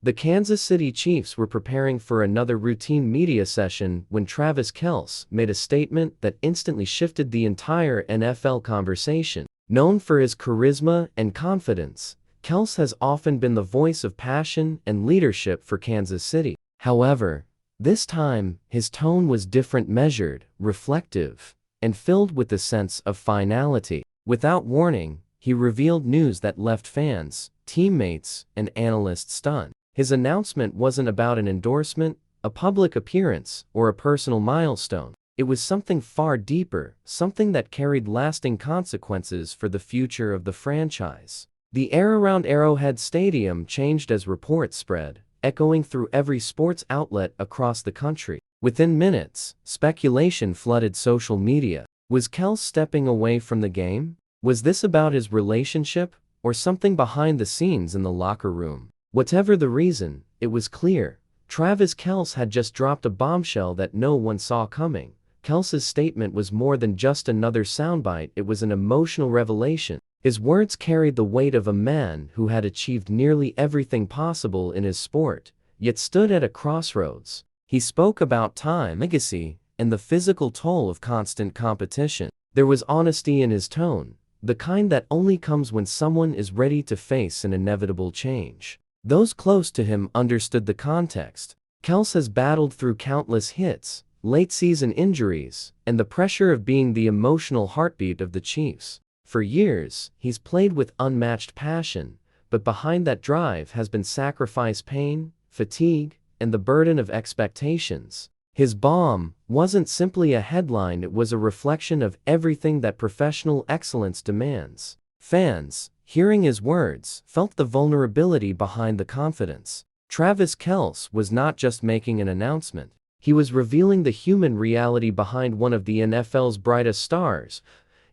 The Kansas City Chiefs were preparing for another routine media session when Travis Kelce made a statement that instantly shifted the entire NFL conversation. Known for his charisma and confidence, Kelce has often been the voice of passion and leadership for Kansas City. However, this time, his tone was different, measured, reflective, and filled with a sense of finality. Without warning, he revealed news that left fans, teammates, and analysts stunned. His announcement wasn't about an endorsement, a public appearance, or a personal milestone. It was something far deeper, something that carried lasting consequences for the future of the franchise. The air around Arrowhead Stadium changed as reports spread, echoing through every sports outlet across the country. Within minutes, speculation flooded social media. Was Kelce stepping away from the game? Was this about his relationship, or something behind the scenes in the locker room? Whatever the reason, it was clear. Travis Kelce had just dropped a bombshell that no one saw coming. Kelce's statement was more than just another soundbite, it was an emotional revelation. His words carried the weight of a man who had achieved nearly everything possible in his sport, yet stood at a crossroads. He spoke about time, legacy, and the physical toll of constant competition. There was honesty in his tone, the kind that only comes when someone is ready to face an inevitable change. Those close to him understood the context. Kelce has battled through countless hits, late-season injuries, and the pressure of being the emotional heartbeat of the Chiefs. For years, he's played with unmatched passion, but behind that drive has been sacrifice, pain, fatigue, and the burden of expectations. His bomb wasn't simply a headline, it was a reflection of everything that professional excellence demands. Fans, hearing his words, felt the vulnerability behind the confidence. Travis Kelce was not just making an announcement. He was revealing the human reality behind one of the NFL's brightest stars.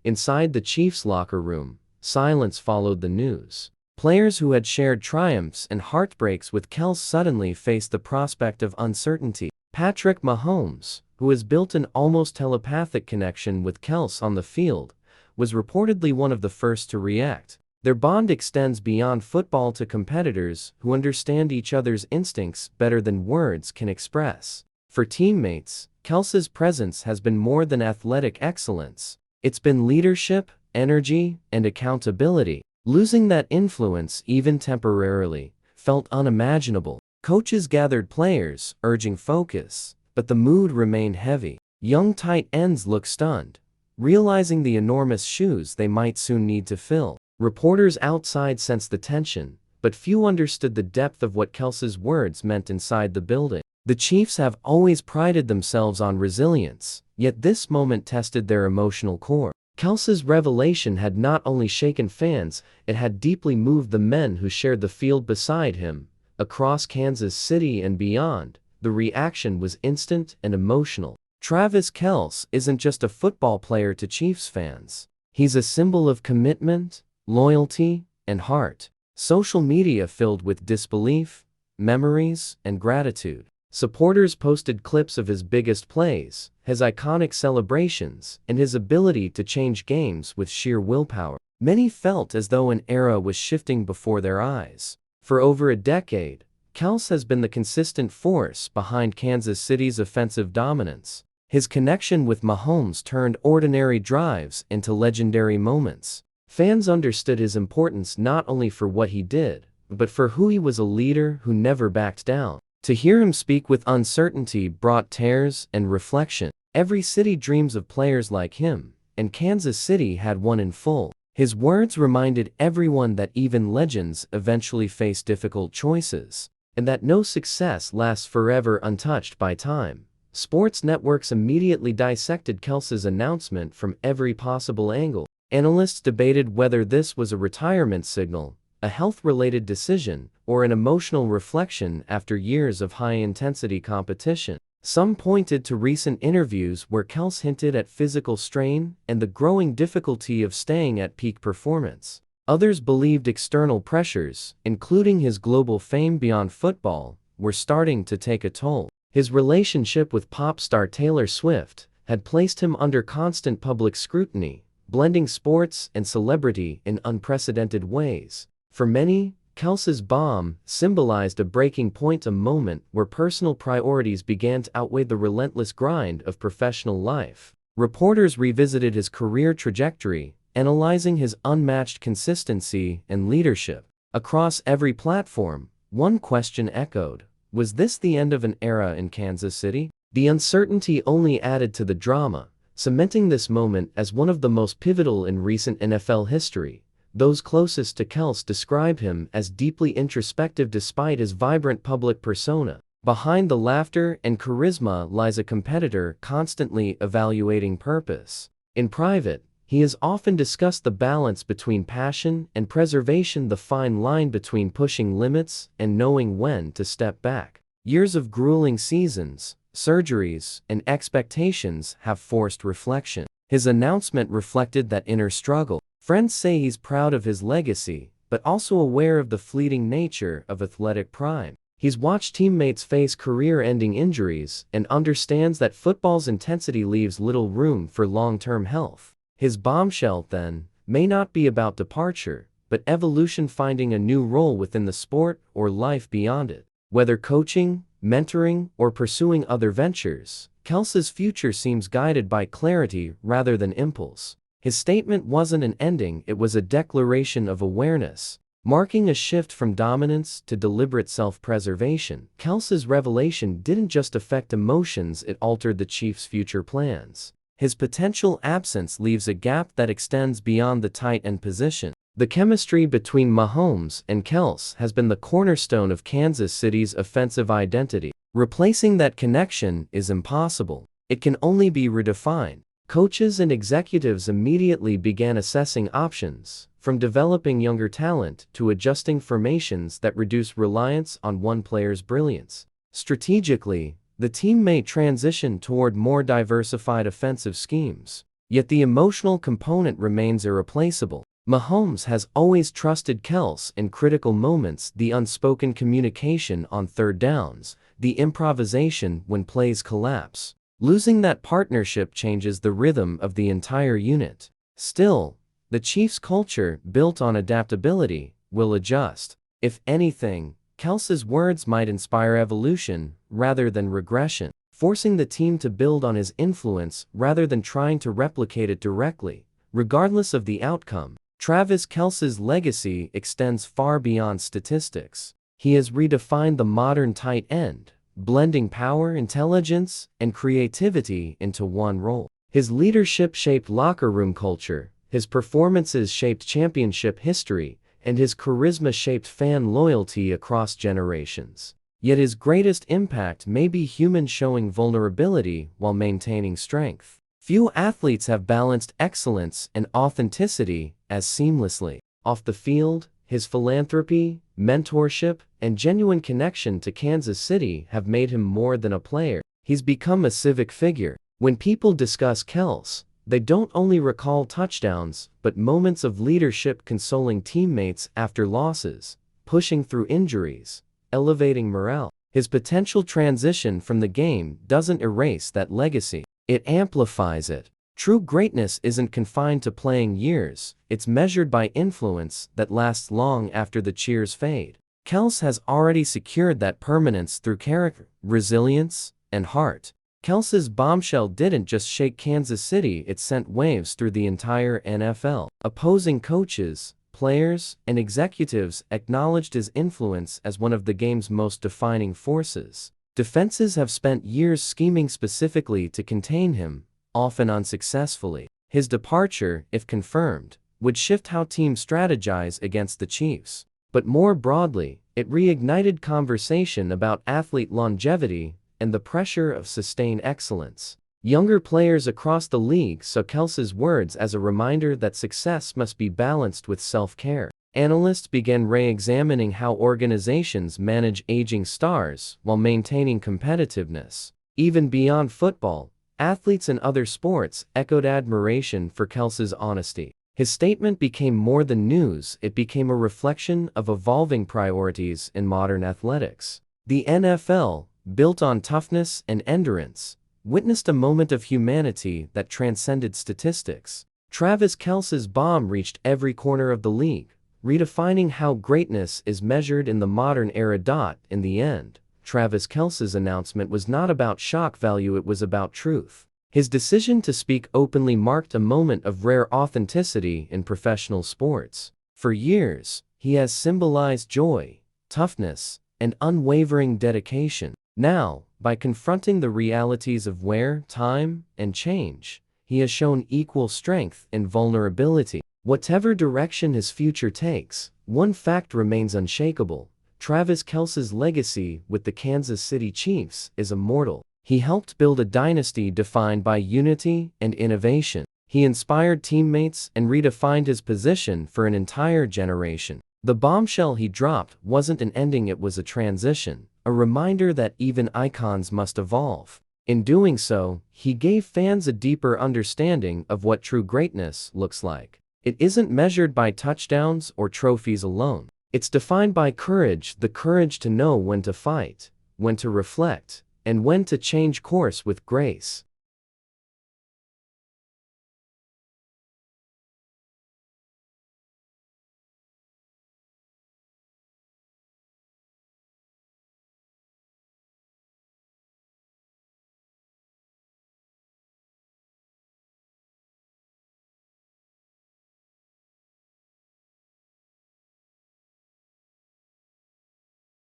Inside the Chiefs' locker room, silence followed the news. Players who had shared triumphs and heartbreaks with Kelce suddenly faced the prospect of uncertainty. Patrick Mahomes, who has built an almost telepathic connection with Kelce on the field, was reportedly one of the first to react. Their bond extends beyond football to competitors who understand each other's instincts better than words can express. For teammates, Kelce's presence has been more than athletic excellence. It's been leadership, energy, and accountability. Losing that influence, even temporarily, felt unimaginable. Coaches gathered players, urging focus, but the mood remained heavy. Young tight ends looked stunned, realizing the enormous shoes they might soon need to fill. Reporters outside sensed the tension, but few understood the depth of what Kelce's words meant inside the building. The Chiefs have always prided themselves on resilience, yet this moment tested their emotional core. Kelce's revelation had not only shaken fans, it had deeply moved the men who shared the field beside him. Across Kansas City and beyond, the reaction was instant and emotional. Travis Kelce isn't just a football player to Chiefs fans. He's a symbol of commitment, loyalty, and heart. Social media filled with disbelief, memories, and gratitude. Supporters posted clips of his biggest plays, his iconic celebrations, and his ability to change games with sheer willpower. Many felt as though an era was shifting before their eyes. For over a decade, Kelce has been the consistent force behind Kansas City's offensive dominance. His connection with Mahomes turned ordinary drives into legendary moments. Fans understood his importance not only for what he did, but for who he was, a leader who never backed down. To hear him speak with uncertainty brought tears and reflection. Every city dreams of players like him, and Kansas City had one in full. His words reminded everyone that even legends eventually face difficult choices, and that no success lasts forever untouched by time. Sports networks immediately dissected Kelce's announcement from every possible angle. Analysts debated whether this was a retirement signal, a health-related decision, or an emotional reflection after years of high-intensity competition. Some pointed to recent interviews where Kelce hinted at physical strain and the growing difficulty of staying at peak performance. Others believed external pressures, including his global fame beyond football, were starting to take a toll. His relationship with pop star Taylor Swift had placed him under constant public scrutiny, blending sports and celebrity in unprecedented ways. For many, KELCE's bomb symbolized a breaking point, a moment where personal priorities began to outweigh the relentless grind of professional life. Reporters revisited his career trajectory, analyzing his unmatched consistency and leadership. Across every platform, one question echoed: was this the end of an era in Kansas City? The uncertainty only added to the drama, cementing this moment as one of the most pivotal in recent NFL history. Those closest to KELCE describe him as deeply introspective despite his vibrant public persona. Behind the laughter and charisma lies a competitor constantly evaluating purpose. In private, he has often discussed the balance between passion and preservation, the fine line between pushing limits and knowing when to step back. Years of grueling seasons, surgeries, and expectations have forced reflection. His announcement reflected that inner struggle. Friends say he's proud of his legacy, but also aware of the fleeting nature of athletic prime. He's watched teammates face career-ending injuries and understands that football's intensity leaves little room for long-term health. His bombshell, then, may not be about departure, but evolution, finding a new role within the sport or life beyond it. Whether coaching, mentoring, or pursuing other ventures, KELCE's future seems guided by clarity rather than impulse. His statement wasn't an ending, it was a declaration of awareness, marking a shift from dominance to deliberate self-preservation. KELCE's revelation didn't just affect emotions, it altered the Chiefs' future plans. His potential absence leaves a gap that extends beyond the tight end position. The chemistry between Mahomes and KELCE has been the cornerstone of Kansas City's offensive identity. Replacing that connection is impossible. It can only be redefined. Coaches and executives immediately began assessing options, from developing younger talent to adjusting formations that reduce reliance on one player's brilliance. Strategically, the team may transition toward more diversified offensive schemes, yet the emotional component remains irreplaceable. Mahomes has always trusted KELCE in critical moments, the unspoken communication on third downs, the improvisation when plays collapse. Losing that partnership changes the rhythm of the entire unit. Still, the Chiefs' culture, built on adaptability, will adjust. If anything, KELCE's words might inspire evolution rather than regression, forcing the team to build on his influence rather than trying to replicate it directly. Regardless of the outcome, Travis KELCE's legacy extends far beyond statistics. He has redefined the modern tight end, blending power, intelligence, and creativity into one role. His leadership shaped locker room culture, his performances shaped championship history, and his charisma shaped fan loyalty across generations. Yet his greatest impact may be human, showing vulnerability while maintaining strength. Few athletes have balanced excellence and authenticity as seamlessly. Off the field, his philanthropy, mentorship, and genuine connection to Kansas City have made him more than a player. He's become a civic figure. When people discuss KELCE, they don't only recall touchdowns, but moments of leadership, consoling teammates after losses, pushing through injuries, elevating morale. His potential transition from the game doesn't erase that legacy, it amplifies it. True greatness isn't confined to playing years, it's measured by influence that lasts long after the cheers fade. KELCE has already secured that permanence through character, resilience, and heart. KELCE's bombshell didn't just shake Kansas City, it sent waves through the entire NFL. Opposing coaches, players, and executives acknowledged his influence as one of the game's most defining forces. Defenses have spent years scheming specifically to contain him, often unsuccessfully. His departure, if confirmed, would shift how teams strategize against the Chiefs. But more broadly, it reignited conversation about athlete longevity and the pressure of sustained excellence. Younger players across the league saw KELCE's words as a reminder that success must be balanced with self-care. Analysts began re-examining how organizations manage aging stars while maintaining competitiveness. Even beyond football, athletes in other sports echoed admiration for KELCE's honesty. His statement became more than news, it became a reflection of evolving priorities in modern athletics. The NFL, built on toughness and endurance, witnessed a moment of humanity that transcended statistics. Travis KELCE's bomb reached every corner of the league, redefining how greatness is measured in the modern era. In the end, Travis Kelce's announcement was not about shock value, it was about truth. His decision to speak openly marked a moment of rare authenticity in professional sports. For years, he has symbolized joy, toughness, and unwavering dedication. Now, by confronting the realities of wear, time, and change, he has shown equal strength and vulnerability. Whatever direction his future takes, one fact remains unshakable: Travis Kelce's legacy with the Kansas City Chiefs is immortal. He helped build a dynasty defined by unity and innovation. He inspired teammates and redefined his position for an entire generation. The bombshell he dropped wasn't an ending, it was a transition, a reminder that even icons must evolve. In doing so, he gave fans a deeper understanding of what true greatness looks like. It isn't measured by touchdowns or trophies alone. It's defined by courage, the courage to know when to fight, when to reflect, and when to change course with grace.